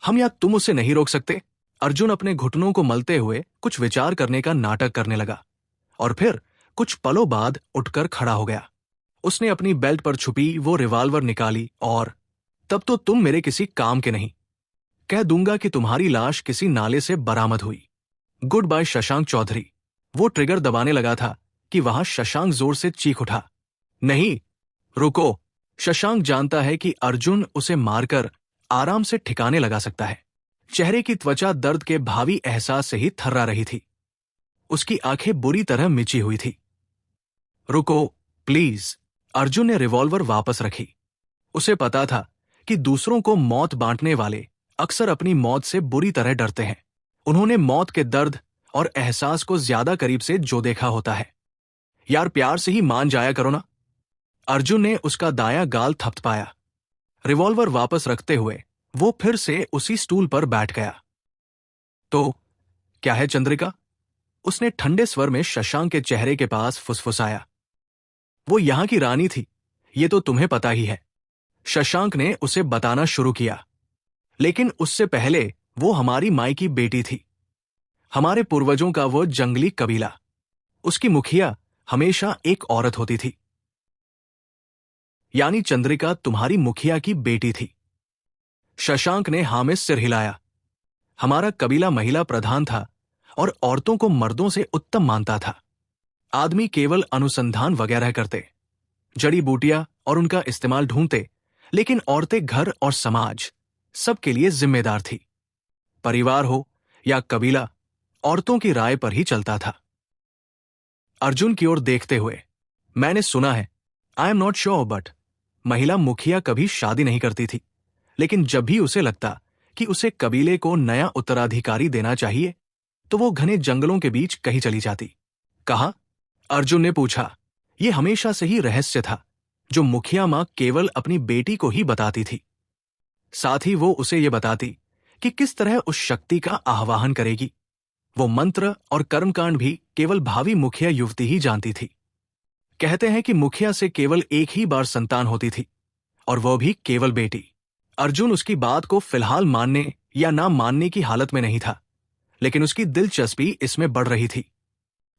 हम या तुम उसे नहीं रोक सकते। अर्जुन अपने घुटनों को मलते हुए कुछ विचार करने का नाटक करने लगा और फिर कुछ पलों बाद उठकर खड़ा हो गया। उसने अपनी बेल्ट पर छुपी वो रिवॉल्वर निकाली और तब तो तुम मेरे किसी काम के नहीं। कह दूंगा कि तुम्हारी लाश किसी नाले से बरामद हुई। Good bye Shashank Chaudhary. वो ट्रिगर दबाने लगा था कि वहां शशांक जोर से चीख उठा, नहीं, रुको। शशांक जानता है कि अर्जुन उसे मारकर आराम से ठिकाने लगा सकता है। चेहरे की त्वचा दर्द के भावी एहसास से ही थर्रा रही थी। उसकी आंखें बुरी तरह मिची हुई थी। रुको, प्लीज। अर्जुन ने रिवॉल्वर वापस रखी। उसे पता था कि दूसरों को मौत बांटने वाले अक्सर अपनी मौत से बुरी तरह डरते हैं। उन्होंने मौत के दर्द और एहसास को ज्यादा करीब से जो देखा होता है। यार, प्यार से ही मान जाया करो ना। अर्जुन ने उसका दायां गाल थपथपाया। रिवॉल्वर वापस रखते हुए वो फिर से उसी स्टूल पर बैठ गया। तो क्या है चंद्रिका? उसने ठंडे स्वर में शशांक के चेहरे के पास फुसफुसाया। वो यहां की रानी थी, ये तो तुम्हें पता ही है। शशांक ने उसे बताना शुरू किया। लेकिन उससे पहले वो हमारी माई की बेटी थी। हमारे पूर्वजों का वो जंगली कबीला, उसकी मुखिया हमेशा एक औरत होती थी। यानी चंद्रिका तुम्हारी मुखिया की बेटी थी। शशांक ने हाँ में सिर हिलाया। हमारा कबीला महिला प्रधान था और औरतों को मर्दों से उत्तम मानता था। आदमी केवल अनुसंधान वगैरह करते, जड़ी बूटियां और उनका इस्तेमाल ढूंढते, लेकिन औरतें घर और समाज सबके लिए जिम्मेदार थी। परिवार हो या कबीला, औरतों की राय पर ही चलता था। अर्जुन की ओर देखते हुए, मैंने सुना है, I am not sure, but महिला मुखिया कभी शादी नहीं करती थी, लेकिन जब भी उसे लगता कि उसे कबीले को नया उत्तराधिकारी देना चाहिए तो वो घने जंगलों के बीच कहीं चली जाती। कहा? अर्जुन ने पूछा। यह हमेशा से ही रहस्य था जो मुखिया मां केवल अपनी बेटी को ही बताती थी। साथ ही वो उसे ये बताती कि किस तरह उस शक्ति का आह्वान करेगी। वो मंत्र और कर्मकांड भी केवल भावी मुखिया युवती ही जानती थी। कहते हैं कि मुखिया से केवल एक ही बार संतान होती थी, और वह भी केवल बेटी। अर्जुन उसकी बात को फिलहाल मानने या ना मानने की हालत में नहीं था, लेकिन उसकी दिलचस्पी इसमें बढ़ रही थी।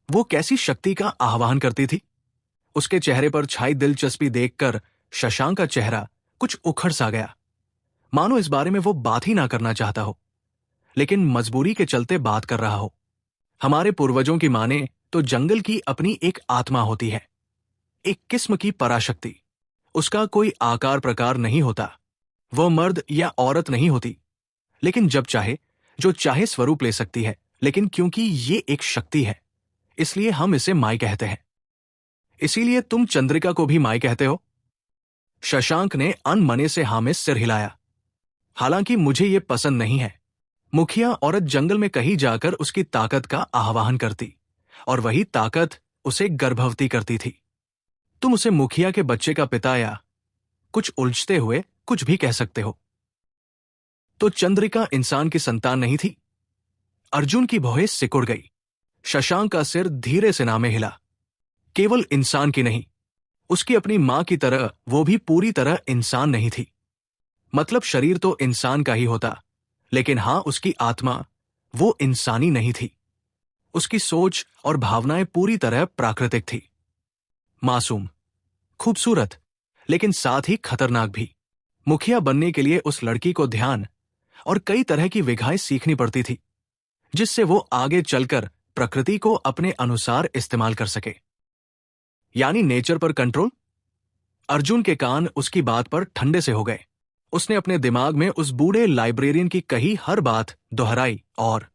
वो कैसी शक्ति का आह्वान करती थी? उसके चेहरे पर छाई दिलचस्पी देखकर शशांक का चेहरा कुछ उखड़ सा गया, मानो इस बारे में वो बात ही ना करना चाहता हो, लेकिन मजबूरी के चलते बात कर रहा हो। हमारे पूर्वजों की माने तो जंगल की अपनी एक आत्मा होती है, एक किस्म की पराशक्ति। उसका कोई आकार प्रकार नहीं होता, वह मर्द या औरत नहीं होती, लेकिन जब चाहे जो चाहे स्वरूप ले सकती है। लेकिन क्योंकि ये एक शक्ति है, इसलिए हम इसे माई कहते हैं। इसीलिए तुम चंद्रिका को भी माई कहते हो? शशांक ने अनमने से हाँ में सिर हिलाया। हालांकि मुझे ये पसंद नहीं है। मुखिया औरत जंगल में कहीं जाकर उसकी ताकत का आह्वान करती, और वही ताकत उसे गर्भवती करती थी। तुम उसे मुखिया के बच्चे का पिता या कुछ उलझते हुए कुछ भी कह सकते हो। तो चंद्रिका इंसान की संतान नहीं थी? अर्जुन की भौहें सिकुड़ गई। शशांक का सिर धीरे से नामे हिला। केवल इंसान की नहीं, उसकी अपनी मां की तरह वो भी पूरी तरह इंसान नहीं थी। मतलब शरीर तो इंसान का ही होता, लेकिन हां, उसकी आत्मा वो इंसानी नहीं थी। उसकी सोच और भावनाएं पूरी तरह प्राकृतिक थी। मासूम, खूबसूरत, लेकिन साथ ही खतरनाक भी। मुखिया बनने के लिए उस लड़की को ध्यान और कई तरह की विघाएं सीखनी पड़ती थी, जिससे वो आगे चलकर प्रकृति को अपने अनुसार इस्तेमाल कर सके। यानी नेचर पर कंट्रोल। अर्जुन के कान उसकी बात पर ठंडे से हो गए। उसने अपने दिमाग में उस बूढ़े लाइब्रेरियन की कही हर बात दोहराई और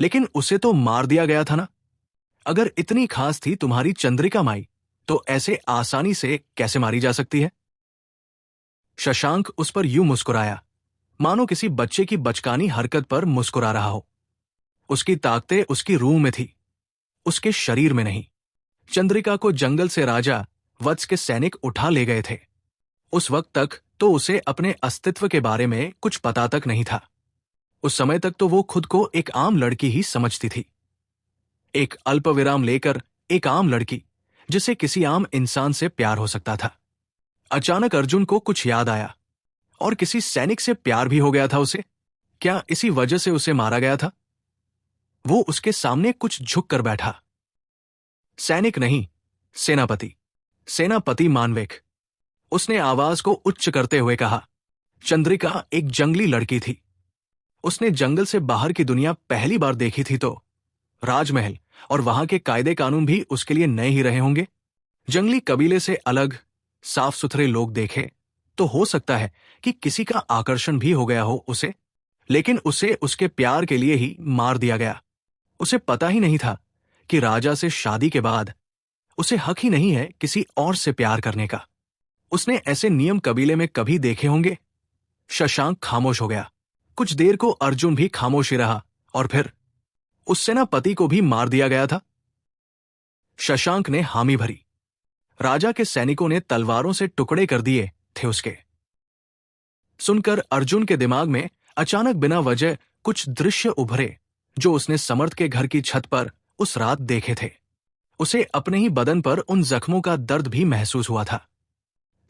लेकिन उसे तो मार दिया गया था ना। अगर इतनी खास थी तुम्हारी चंद्रिका माई, तो ऐसे आसानी से कैसे मारी जा सकती है? शशांक उस पर यूं मुस्कुराया, मानो किसी बच्चे की बचकानी हरकत पर मुस्कुरा रहा हो। उसकी ताकतें उसकी रूह में थी, उसके शरीर में नहीं। चंद्रिका को जंगल से राजा वत्स के सैनिक उठा ले गए थे। उस वक्त तक तो उसे अपने अस्तित्व के बारे में कुछ पता तक नहीं था। उस समय तक तो वो खुद को एक आम लड़की ही समझती थी। एक अल्पविराम लेकर एक आम लड़की, जिसे किसी आम इंसान से प्यार हो सकता था। अचानक अर्जुन को कुछ याद आया। और किसी सैनिक से प्यार भी हो गया था उसे। क्या इसी वजह से उसे मारा गया था? वो उसके सामने कुछ झुक कर बैठा। सैनिक नहीं, सेनापति, सेनापति मानवेक। उसने आवाज को उच्च करते हुए कहा। चंद्रिका एक जंगली लड़की थी। उसने जंगल से बाहर की दुनिया पहली बार देखी थी, तो राजमहल और वहां के कायदे कानून भी उसके लिए नए ही रहे होंगे। जंगली कबीले से अलग साफ सुथरे लोग देखे तो हो सकता है कि किसी का आकर्षण भी हो गया हो उसे, लेकिन उसे उसके प्यार के लिए ही मार दिया गया। उसे पता ही नहीं था कि राजा से शादी के बाद उसे हक ही नहीं है किसी और से प्यार करने का। उसने ऐसे नियम कबीले में कभी देखे होंगे? शशांक खामोश हो गया। कुछ देर को अर्जुन भी खामोश ही रहा, और फिर उस सेनापति को भी मार दिया गया था। शशांक ने हामी भरी। राजा के सैनिकों ने तलवारों से टुकड़े कर दिए थे उसके। सुनकर अर्जुन के दिमाग में अचानक बिना वजह कुछ दृश्य उभरे जो उसने समर्थ के घर की छत पर उस रात देखे थे। उसे अपने ही बदन पर उन जख्मों का दर्द भी महसूस हुआ था।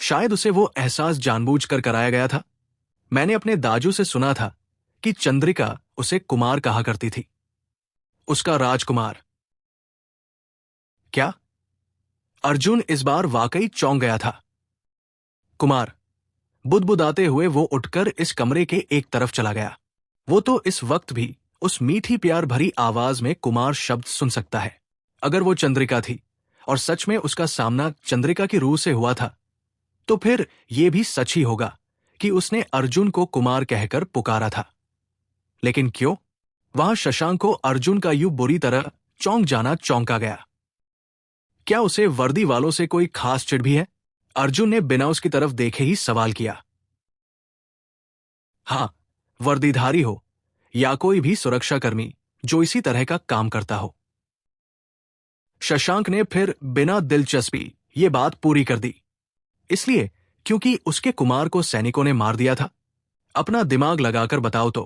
शायद उसे वो एहसास जानबूझकर कराया गया था। मैंने अपने दाजू से सुना था कि चंद्रिका उसे कुमार कहा करती थी, उसका राजकुमार। क्या? अर्जुन इस बार वाकई चौंक गया था। कुमार। बुदबुदाते हुए वो उठकर इस कमरे के एक तरफ चला गया। वो तो इस वक्त भी उस मीठी प्यार भरी आवाज में कुमार शब्द सुन सकता है। अगर वो चंद्रिका थी और सच में उसका सामना चंद्रिका की रूह से हुआ था, तो फिर ये भी सच ही होगा कि उसने अर्जुन को कुमार कहकर पुकारा था। लेकिन क्यों? वहां शशांक को अर्जुन का यूं बुरी तरह चौंक जाना चौंका गया। क्या उसे वर्दी वालों से कोई खास चिढ़ भी है? अर्जुन ने बिना उसकी तरफ देखे ही सवाल किया। हां, वर्दीधारी हो या कोई भी सुरक्षाकर्मी जो इसी तरह का काम करता हो। शशांक ने फिर बिना दिलचस्पी ये बात पूरी कर दी। इसलिए क्योंकि उसके कुमार को सैनिकों ने मार दिया था? अपना दिमाग लगाकर बताओ तो।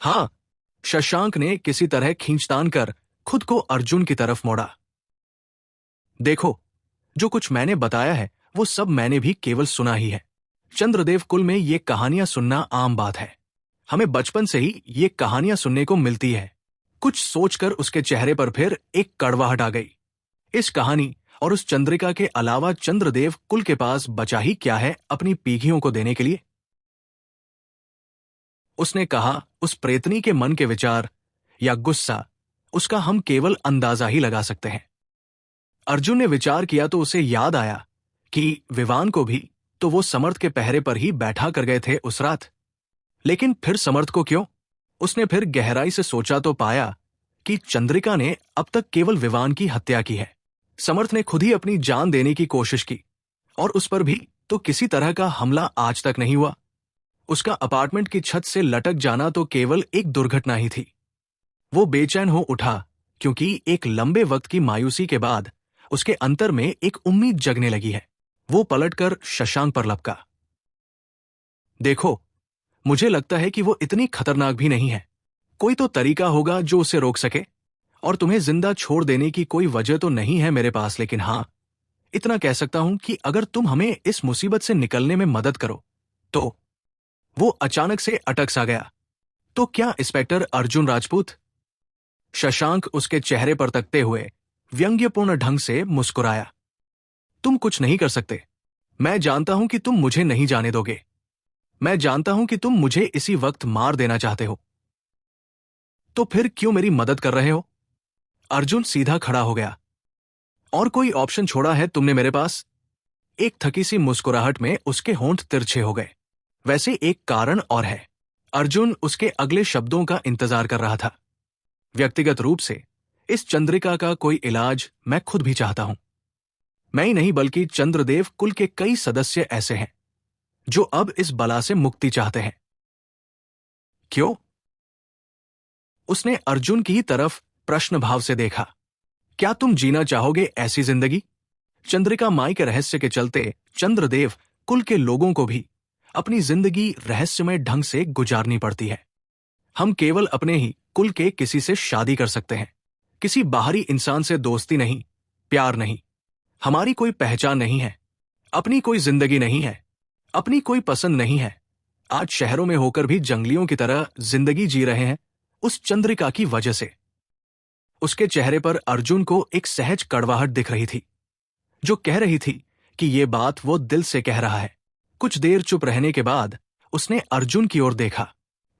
हां, शशांक ने किसी तरह खींचतान कर खुद को अर्जुन की तरफ मोड़ा। देखो, जो कुछ मैंने बताया है वो सब मैंने भी केवल सुना ही है। चंद्रदेव कुल में ये कहानियां सुनना आम बात है। हमें बचपन से ही ये कहानियां सुनने को मिलती है। कुछ सोचकर उसके चेहरे पर फिर एक कड़वाहट आ गई। इस कहानी और उस चंद्रिका के अलावा चंद्रदेव कुल के पास बचा ही क्या है अपनी पीढ़ियों को देने के लिए? उसने कहा, उस प्रेतनी के मन के विचार या गुस्सा, उसका हम केवल अंदाजा ही लगा सकते हैं। अर्जुन ने विचार किया तो उसे याद आया कि विवान को भी तो वो समर्थ के पहरे पर ही बैठा कर गए थे उस रात। लेकिन फिर समर्थ को क्यों? उसने फिर गहराई से सोचा तो पाया कि चंद्रिका ने अब तक केवल विवान की हत्या की है। समर्थ ने खुद ही अपनी जान देने की कोशिश की और उस पर भी तो किसी तरह का हमला आज तक नहीं हुआ। उसका अपार्टमेंट की छत से लटक जाना तो केवल एक दुर्घटना ही थी। वो बेचैन हो उठा क्योंकि एक लंबे वक्त की मायूसी के बाद उसके अंतर में एक उम्मीद जगने लगी है। वो पलटकर शशांक पर लपका। देखो, मुझे लगता है कि वो इतनी खतरनाक भी नहीं है। कोई तो तरीका होगा जो उसे रोक सके, और तुम्हें जिंदा छोड़ देने की कोई वजह तो नहीं है मेरे पास, लेकिन हां, इतना कह सकता हूं कि अगर तुम हमें इस मुसीबत से निकलने में मदद करो तो। वो अचानक से अटक सा गया। तो क्या इंस्पेक्टर अर्जुन राजपूत? शशांक उसके चेहरे पर तकते हुए व्यंग्यपूर्ण ढंग से मुस्कुराया। तुम कुछ नहीं कर सकते। मैं जानता हूं कि तुम मुझे नहीं जाने दोगे। मैं जानता हूं कि तुम मुझे इसी वक्त मार देना चाहते हो। तो फिर क्यों मेरी मदद कर रहे हो? अर्जुन सीधा खड़ा हो गया। और कोई ऑप्शन छोड़ा है तुमने मेरे पास? एक थकी सी मुस्कुराहट में उसके होंठ तिरछे हो गए। वैसे एक कारण और है। अर्जुन उसके अगले शब्दों का इंतजार कर रहा था। व्यक्तिगत रूप से इस चंद्रिका का कोई इलाज मैं खुद भी चाहता हूं। मैं ही नहीं बल्कि चंद्रदेव कुल के कई सदस्य ऐसे हैं जो अब इस बला से मुक्ति चाहते हैं। क्यों? उसने अर्जुन की तरफ प्रश्न भाव से देखा। क्या तुम जीना चाहोगे ऐसी जिंदगी? चंद्रिका माई के रहस्य के चलते चंद्रदेव कुल के लोगों को भी अपनी जिंदगी रहस्यमय ढंग से गुजारनी पड़ती है। हम केवल अपने ही कुल के किसी से शादी कर सकते हैं। किसी बाहरी इंसान से दोस्ती नहीं, प्यार नहीं। हमारी कोई पहचान नहीं है, अपनी कोई जिंदगी नहीं है, अपनी कोई पसंद नहीं है, आज शहरों में होकर भी जंगलियों की तरह जिंदगी जी रहे हैं, उस चंद्रिका की वजह से। उसके चेहरे पर अर्जुन को एक सहज कड़वाहट दिख रही थी, जो कह रही थी कि ये बात वो दिल से कह रहा है। कुछ देर चुप रहने के बाद उसने अर्जुन की ओर देखा।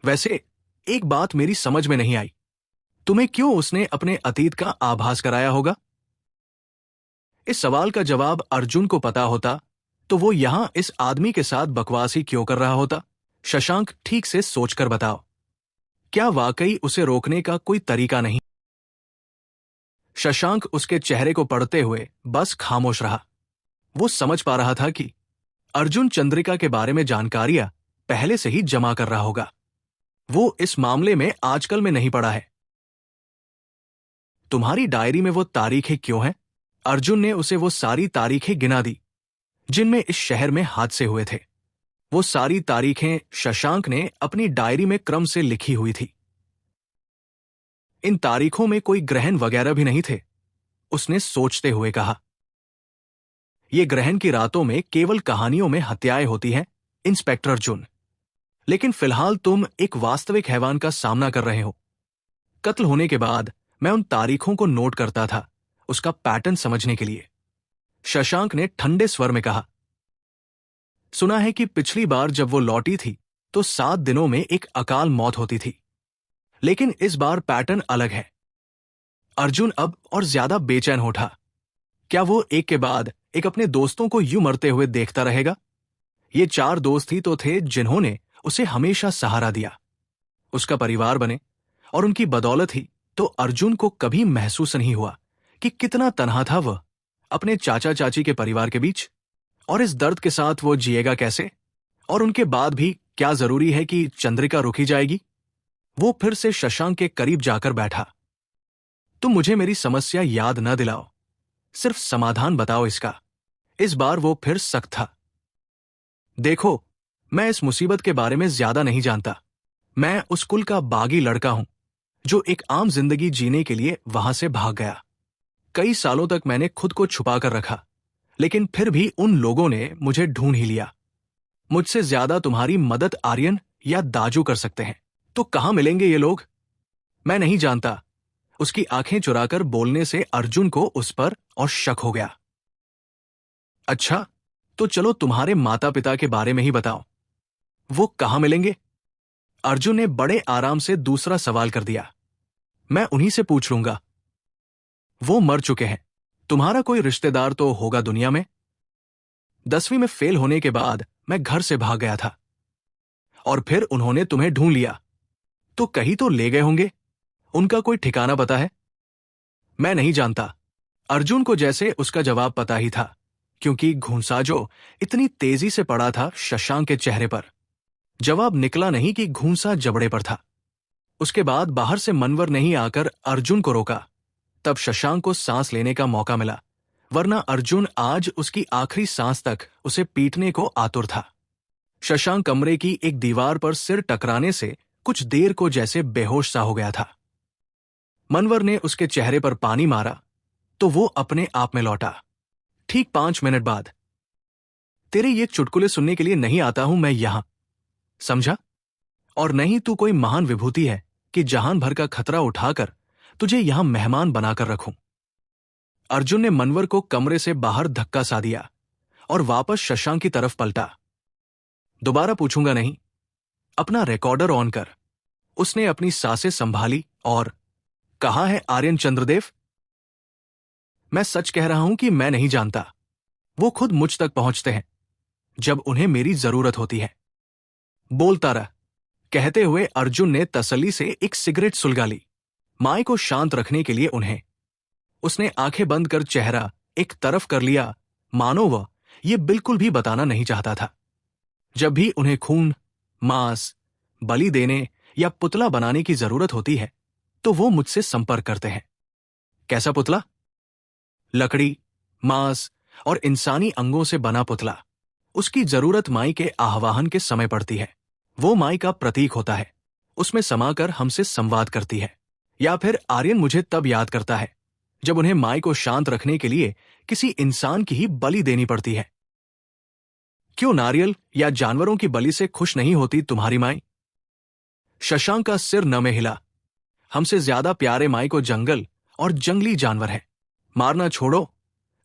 वैसे एक बात मेरी समझ में नहीं आई, तुम्हें क्यों उसने अपने अतीत का आभास कराया होगा? इस सवाल का जवाब अर्जुन को पता होता तो वो यहां इस आदमी के साथ बकवास ही क्यों कर रहा होता? शशांक, ठीक से सोचकर बताओ, क्या वाकई उसे रोकने का कोई तरीका नहीं? शशांक उसके चेहरे को पढ़ते हुए बस खामोश रहा। वो समझ पा रहा था कि अर्जुन चंद्रिका के बारे में जानकारियां पहले से ही जमा कर रहा होगा। वो इस मामले में आजकल में नहीं पड़ा है। तुम्हारी डायरी में वो तारीखें क्यों हैं? अर्जुन ने उसे वो सारी तारीखें गिना दी जिनमें इस शहर में हादसे हुए थे। वो सारी तारीखें शशांक ने अपनी डायरी में क्रम से लिखी हुई थी। इन तारीखों में कोई ग्रहण वगैरह भी नहीं थे, उसने सोचते हुए कहा। ये ग्रहण की रातों में केवल कहानियों में हत्याएं होती हैं, इंस्पेक्टर अर्जुन। लेकिन फिलहाल तुम एक वास्तविक हैवान का सामना कर रहे हो। कत्ल होने के बाद मैं उन तारीखों को नोट करता था, उसका पैटर्न समझने के लिए। शशांक ने ठंडे स्वर में कहा। सुना है कि पिछली बार जब वो लौटी थी तो 7 दिनों में एक अकाल मौत होती थी, लेकिन इस बार पैटर्न अलग है। अर्जुन अब और ज्यादा बेचैन हो उठा। क्या वो एक के बाद एक अपने दोस्तों को यूं मरते हुए देखता रहेगा? ये 4 दोस्त ही तो थे जिन्होंने उसे हमेशा सहारा दिया, उसका परिवार बने, और उनकी बदौलत ही तो अर्जुन को कभी महसूस नहीं हुआ कि कितना तन्हा था वह अपने चाचा चाची के परिवार के बीच। और इस दर्द के साथ वो जिएगा कैसे? और उनके बाद भी क्या जरूरी है कि चंद्रिका रुकी जाएगी? वो फिर से शशांक के करीब जाकर बैठा। तुम मुझे मेरी समस्या याद न दिलाओ, सिर्फ समाधान बताओ इसका। इस बार वो फिर सख्त था। देखो, मैं इस मुसीबत के बारे में ज्यादा नहीं जानता। मैं उस कुल का बागी लड़का हूं जो एक आम जिंदगी जीने के लिए वहां से भाग गया। कई सालों तक मैंने खुद को छुपा कर रखा, लेकिन फिर भी उन लोगों ने मुझे ढूंढ ही लिया। मुझसे ज्यादा तुम्हारी मदद आर्यन या दाजू कर सकते हैं। तो कहां मिलेंगे ये लोग? मैं नहीं जानता। उसकी आंखें चुराकर बोलने से अर्जुन को उस पर और शक हो गया। अच्छा, तो चलो तुम्हारे माता पिता के बारे में ही बताओ। वो कहां मिलेंगे? अर्जुन ने बड़े आराम से दूसरा सवाल कर दिया। मैं उन्हीं से पूछ लूंगा। वो मर चुके हैं। तुम्हारा कोई रिश्तेदार तो होगा दुनिया में। 10वीं में फेल होने के बाद मैं घर से भाग गया था, और फिर उन्होंने तुम्हें ढूंढ लिया, तो कहीं तो ले गए होंगे। उनका कोई ठिकाना पता है? मैं नहीं जानता। अर्जुन को जैसे उसका जवाब पता ही था, क्योंकि घूंसा इतनी तेजी से पड़ा था शशांक के चेहरे पर। जवाब निकला नहीं कि घूंसा जबड़े पर था। उसके बाद बाहर से मनवर नहीं आकर अर्जुन को रोका। तब शशांक को सांस लेने का मौका मिला, वरना अर्जुन आज उसकी आखिरी सांस तक उसे पीटने को आतुर था। शशांक कमरे की एक दीवार पर सिर टकराने से कुछ देर को जैसे बेहोश सा हो गया था। मनवर ने उसके चेहरे पर पानी मारा तो वो अपने आप में लौटा। ठीक 5 मिनट बाद। तेरे ये चुटकुले सुनने के लिए नहीं आता हूं मैं यहां, समझा? और नहीं तू कोई महान विभूति है कि जहान भर का खतरा उठाकर तुझे यहां मेहमान बनाकर रखूं। अर्जुन ने मनवर को कमरे से बाहर धक्का सा दिया और वापस शशांक की तरफ पलटा। दोबारा पूछूंगा नहीं। अपना रिकॉर्डर ऑन कर। उसने अपनी सांसें संभाली और कहा है आर्यन चंद्रदेव? मैं सच कह रहा हूं कि मैं नहीं जानता। वो खुद मुझ तक पहुंचते हैं जब उन्हें मेरी जरूरत होती है। बोलता रह। कहते हुए अर्जुन ने तसल्ली से एक सिगरेट सुलगा ली। माई को शांत रखने के लिए उसने आंखें बंद कर चेहरा एक तरफ कर लिया, मानो वह ये बिल्कुल भी बताना नहीं चाहता था। जब भी उन्हें खून, मांस, बलि देने या पुतला बनाने की जरूरत होती है तो वो मुझसे संपर्क करते हैं। कैसा पुतला? लकड़ी, मांस और इंसानी अंगों से बना पुतला। उसकी जरूरत माई के आह्वान के समय पड़ती है। वो माई का प्रतीक होता है, उसमें समाकर हमसे संवाद करती है। या फिर आर्यन मुझे तब याद करता है जब उन्हें माई को शांत रखने के लिए किसी इंसान की ही बलि देनी पड़ती है। क्यों नारियल या जानवरों की बलि से खुश नहीं होती तुम्हारी माई? शशांक का सिर न में हिला। हमसे ज्यादा प्यारे माई को जंगल और जंगली जानवर है। मारना छोड़ो,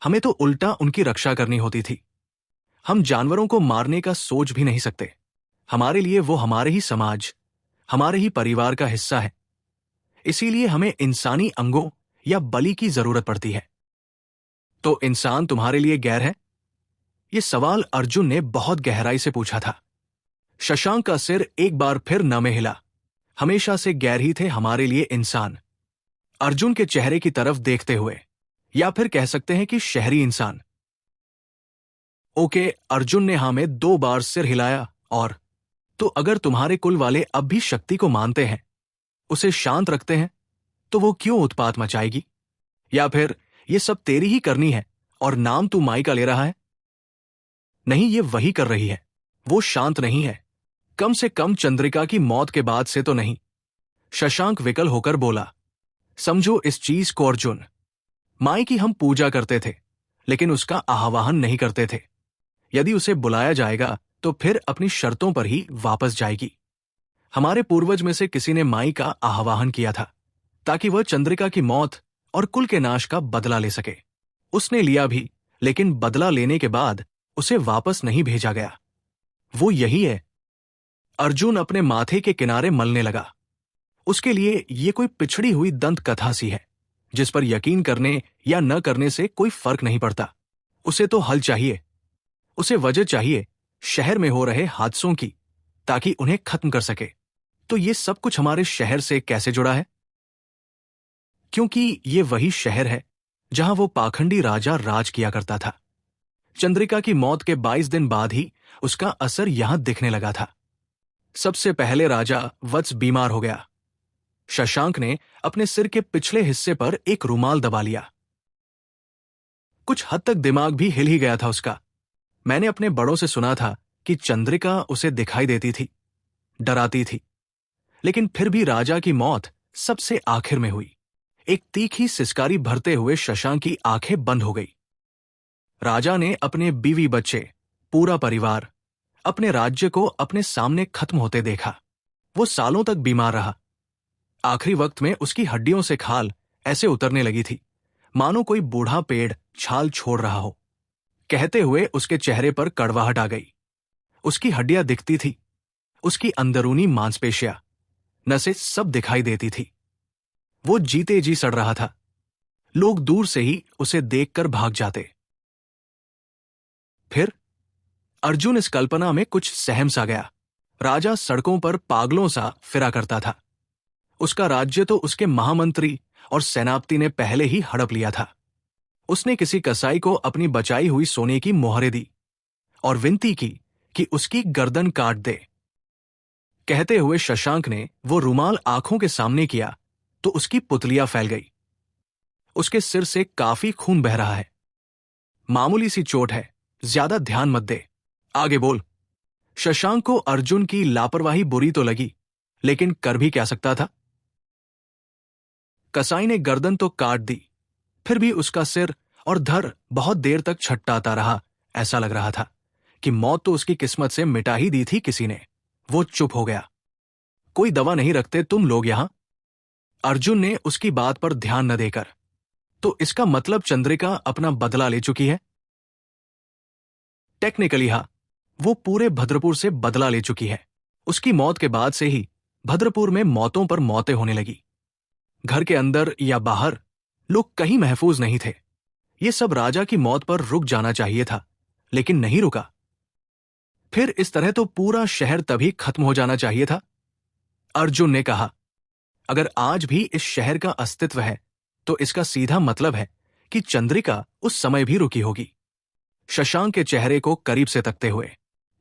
हमें तो उल्टा उनकी रक्षा करनी होती थी। हम जानवरों को मारने का सोच भी नहीं सकते। हमारे लिए वो हमारे ही समाज, हमारे ही परिवार का हिस्सा है। इसीलिए हमें इंसानी अंगों या बलि की जरूरत पड़ती है। तो इंसान तुम्हारे लिए गैर है? यह सवाल अर्जुन ने बहुत गहराई से पूछा था। शशांक का सिर एक बार फिर न में हिला। हमेशा से गैर ही थे हमारे लिए इंसान। अर्जुन के चेहरे की तरफ देखते हुए, या फिर कह सकते हैं कि शहरी इंसान। ओके, अर्जुन ने हाँ में 2 बार सिर हिलाया। और तो अगर तुम्हारे कुल वाले अब भी शक्ति को मानते हैं, उसे शांत रखते हैं, तो वो क्यों उत्पात मचाएगी? या फिर ये सब तेरी ही करनी है और नाम तू माई का ले रहा है? नहीं, ये वही कर रही है। वो शांत नहीं है, कम से कम चंद्रिका की मौत के बाद से तो नहीं। शशांक विकल होकर बोला। समझो इस चीज को अर्जुन, माई की हम पूजा करते थे, लेकिन उसका आह्वान नहीं करते थे। यदि उसे बुलाया जाएगा तो फिर अपनी शर्तों पर ही वापस जाएगी। हमारे पूर्वज में से किसी ने माई का आह्वान किया था, ताकि वह चंद्रिका की मौत और कुल के नाश का बदला ले सके। उसने लिया भी, लेकिन बदला लेने के बाद उसे वापस नहीं भेजा गया। वो यही है। अर्जुन अपने माथे के किनारे मलने लगा। उसके लिए ये कोई पिछड़ी हुई दंत कथा सी है, जिस पर यकीन करने या न करने से कोई फर्क नहीं पड़ता। उसे तो हल चाहिए। उसे वजह चाहिए शहर में हो रहे हादसों की, ताकि उन्हें खत्म कर सके। तो ये सब कुछ हमारे शहर से कैसे जुड़ा है? क्योंकि ये वही शहर है जहां वो पाखंडी राजा राज किया करता था। चंद्रिका की मौत के 22 दिन बाद ही उसका असर यहां दिखने लगा था। सबसे पहले राजा वत्स बीमार हो गया। शशांक ने अपने सिर के पिछले हिस्से पर एक रुमाल दबा लिया। कुछ हद तक दिमाग भी हिल ही गया था उसका। मैंने अपने बड़ों से सुना था कि चंद्रिका उसे दिखाई देती थी, डराती थी, लेकिन फिर भी राजा की मौत सबसे आखिर में हुई। एक तीखी सिसकारी भरते हुए शशांक की आंखें बंद हो गई। राजा ने अपने बीवी बच्चे, पूरा परिवार, अपने राज्य को अपने सामने खत्म होते देखा। वो सालों तक बीमार रहा। आखिरी वक्त में उसकी हड्डियों से खाल ऐसे उतरने लगी थी, मानो कोई बूढ़ा पेड़ छाल छोड़ रहा हो। कहते हुए उसके चेहरे पर कड़वाहट आ गई। उसकी हड्डियां दिखती थी, उसकी अंदरूनी मांसपेशियां, नसें सब दिखाई देती थी। वो जीते जी सड़ रहा था। लोग दूर से ही उसे देखकर भाग जाते। फिर अर्जुन इस कल्पना में कुछ सहम सा गया। राजा सड़कों पर पागलों सा फिरा करता था। उसका राज्य तो उसके महामंत्री और सेनापति ने पहले ही हड़प लिया था। उसने किसी कसाई को अपनी बचाई हुई सोने की मोहरें दी और विनती की कि उसकी गर्दन काट दे। कहते हुए शशांक ने वो रुमाल आंखों के सामने किया तो उसकी पुतलियां फैल गई। उसके सिर से काफी खून बह रहा है। मामूली सी चोट है, ज्यादा ध्यान मत दे, आगे बोल। शशांक को अर्जुन की लापरवाही बुरी तो लगी, लेकिन कर भी क्या सकता था? कसाई ने गर्दन तो काट दी, फिर भी उसका सिर और धड़ बहुत देर तक छटपटाता रहा। ऐसा लग रहा था कि मौत तो उसकी किस्मत से मिटा ही दी थी किसी ने। वो चुप हो गया। कोई दवा नहीं रखते तुम लोग यहां? अर्जुन ने उसकी बात पर ध्यान न देकर। तो इसका मतलब चंद्रिका अपना बदला ले चुकी है? टेक्निकली हां, वो पूरे भद्रपुर से बदला ले चुकी है। उसकी मौत के बाद से ही भद्रपुर में मौतों पर मौतें होने लगी। घर के अंदर या बाहर लोग कहीं महफूज नहीं थे। ये सब राजा की मौत पर रुक जाना चाहिए था, लेकिन नहीं रुका। फिर इस तरह तो पूरा शहर तभी खत्म हो जाना चाहिए था। अर्जुन ने कहा, अगर आज भी इस शहर का अस्तित्व है तो इसका सीधा मतलब है कि चंद्रिका उस समय भी रुकी होगी। शशांक के चेहरे को करीब से तकते हुए,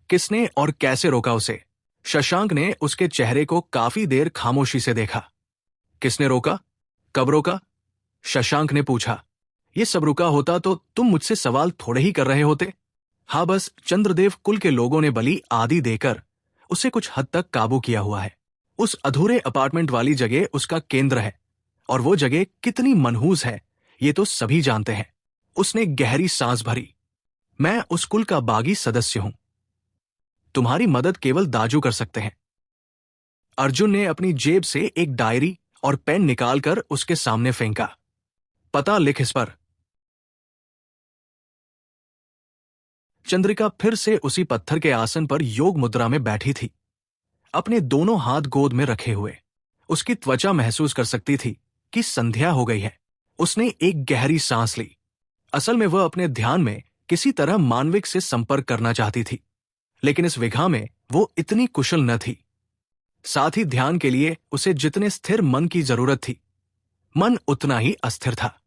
किसने और कैसे रोका उसे? शशांक ने उसके चेहरे को काफी देर खामोशी से देखा। किसने रोका? कब रोका? शशांक ने पूछा। ये सब रुका होता तो तुम मुझसे सवाल थोड़े ही कर रहे होते। हाँ, बस चंद्रदेव कुल के लोगों ने बलि आदि देकर उसे कुछ हद तक काबू किया हुआ है। उस अधूरे अपार्टमेंट वाली जगह उसका केंद्र है, और वो जगह कितनी मनहूस है ये तो सभी जानते हैं। उसने गहरी सांस भरी। मैं उस कुल का बागी सदस्य हूं। तुम्हारी मदद केवल दाजू कर सकते हैं। अर्जुन ने अपनी जेब से एक डायरी और पेन निकालकर उसके सामने फेंका। पता लिख इस पर। चंद्रिका फिर से उसी पत्थर के आसन पर योग मुद्रा में बैठी थी, अपने दोनों हाथ गोद में रखे हुए। उसकी त्वचा महसूस कर सकती थी कि संध्या हो गई है। उसने एक गहरी सांस ली। असल में वह अपने ध्यान में किसी तरह मानविक से संपर्क करना चाहती थी, लेकिन इस विघा में वो इतनी कुशल न थी। साथ ही ध्यान के लिए उसे जितने स्थिर मन की जरूरत थी, मन उतना ही अस्थिर था।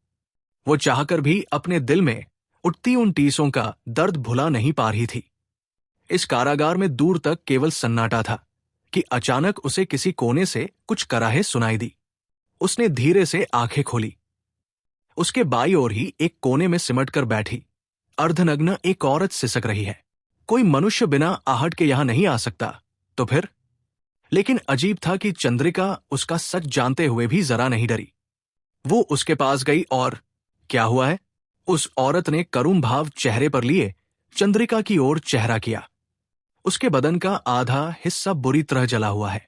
वो चाहकर भी अपने दिल में उठती उन टीसों का दर्द भुला नहीं पा रही थी। इस कारागार में दूर तक केवल सन्नाटा था कि अचानक उसे किसी कोने से कुछ कराहे सुनाई दी। उसने धीरे से आंखें खोली। उसके बाईं ओर ही एक कोने में सिमट कर बैठी अर्धनग्न एक औरत सिसक रही है। कोई मनुष्य बिना आहट के यहां नहीं आ सकता, तो फिर? लेकिन अजीब था कि चंद्रिका उसका सच जानते हुए भी जरा नहीं डरी। वो उसके पास गई और क्या हुआ है? उस औरत ने करुण भाव चेहरे पर लिए चंद्रिका की ओर चेहरा किया। उसके बदन का आधा हिस्सा बुरी तरह जला हुआ है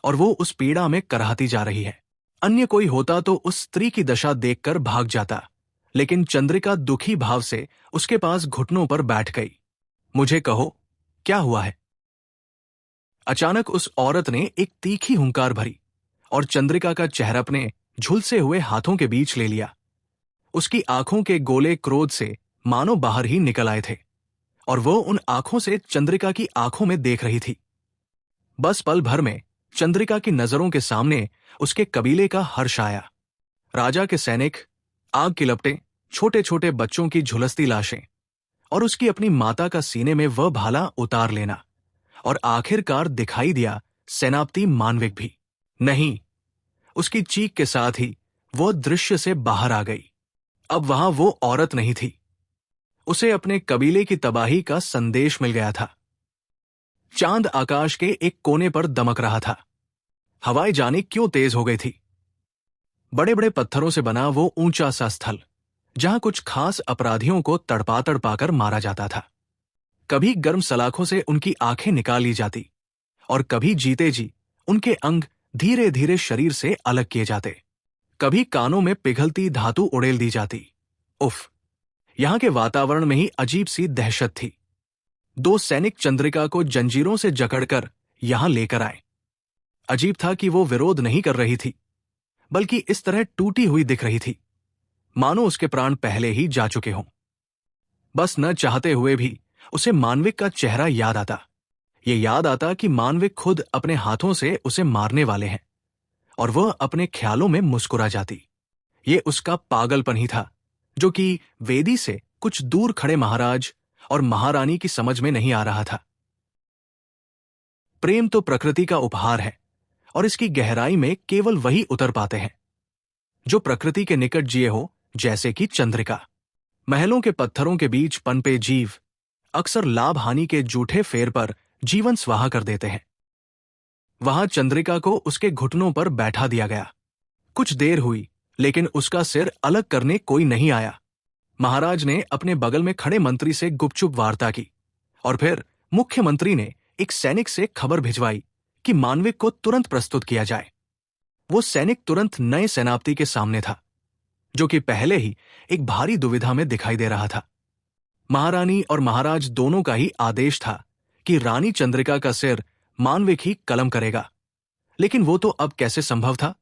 और वो उस पीड़ा में कराहती जा रही है। अन्य कोई होता तो उस स्त्री की दशा देखकर भाग जाता, लेकिन चंद्रिका दुखी भाव से उसके पास घुटनों पर बैठ गई। मुझे कहो, क्या हुआ है? अचानक उस औरत ने एक तीखी हुंकार भरी और चंद्रिका का चेहरा अपने झुलसे हुए हाथों के बीच ले लिया। उसकी आंखों के गोले क्रोध से मानो बाहर ही निकल आए थे और वो उन आंखों से चंद्रिका की आंखों में देख रही थी। बस पल भर में चंद्रिका की नजरों के सामने उसके कबीले का हर्ष आया। राजा के सैनिक, आग की लपटें, छोटे छोटे बच्चों की झुलसती लाशें और उसकी अपनी माता का सीने में वह भाला उतार लेना। और आखिरकार दिखाई दिया सेनापति मानविक भी। नहीं, उसकी चीख के साथ ही वो दृश्य से बाहर आ गई। अब वहां वो औरत नहीं थी। उसे अपने कबीले की तबाही का संदेश मिल गया था। चांद आकाश के एक कोने पर दमक रहा था। हवाएं जाने क्यों तेज हो गई थी। बड़े बड़े पत्थरों से बना वो ऊंचा सा स्थल, जहां कुछ खास अपराधियों को तड़पा तड़पा कर मारा जाता था। कभी गर्म सलाखों से उनकी आंखें निकाल ली जाती और कभी जीते जी उनके अंग धीरे धीरे शरीर से अलग किए जाते। कभी कानों में पिघलती धातु उड़ेल दी जाती। उफ, यहां के वातावरण में ही अजीब सी दहशत थी। दो सैनिक चंद्रिका को जंजीरों से जकड़कर यहां लेकर आए। अजीब था कि वो विरोध नहीं कर रही थी, बल्कि इस तरह टूटी हुई दिख रही थी, मानो उसके प्राण पहले ही जा चुके हों। बस न चाहते हुए भी उसे मानविक का चेहरा याद आता। ये याद आता कि मानविक खुद अपने हाथों से उसे मारने वाले हैं और वह अपने ख्यालों में मुस्कुरा जाती। ये उसका पागलपन ही था, जो कि वेदी से कुछ दूर खड़े महाराज और महारानी की समझ में नहीं आ रहा था। प्रेम तो प्रकृति का उपहार है और इसकी गहराई में केवल वही उतर पाते हैं जो प्रकृति के निकट जिए हो, जैसे कि चंद्रिका। महलों के पत्थरों के बीच पनपे जीव अक्सर लाभ हानि के जूठे फेर पर जीवन स्वाहा कर देते हैं। वहां चंद्रिका को उसके घुटनों पर बैठा दिया गया। कुछ देर हुई, लेकिन उसका सिर अलग करने कोई नहीं आया। महाराज ने अपने बगल में खड़े मंत्री से गुपचुप वार्ता की और फिर मुख्यमंत्री ने एक सैनिक से खबर भिजवाई कि मानविक को तुरंत प्रस्तुत किया जाए। वो सैनिक तुरंत नए सेनापति के सामने था, जो कि पहले ही एक भारी दुविधा में दिखाई दे रहा था। महारानी और महाराज दोनों का ही आदेश था कि रानी चंद्रिका का सिर मानविक ही कलम करेगा, लेकिन वो तो अब कैसे संभव था?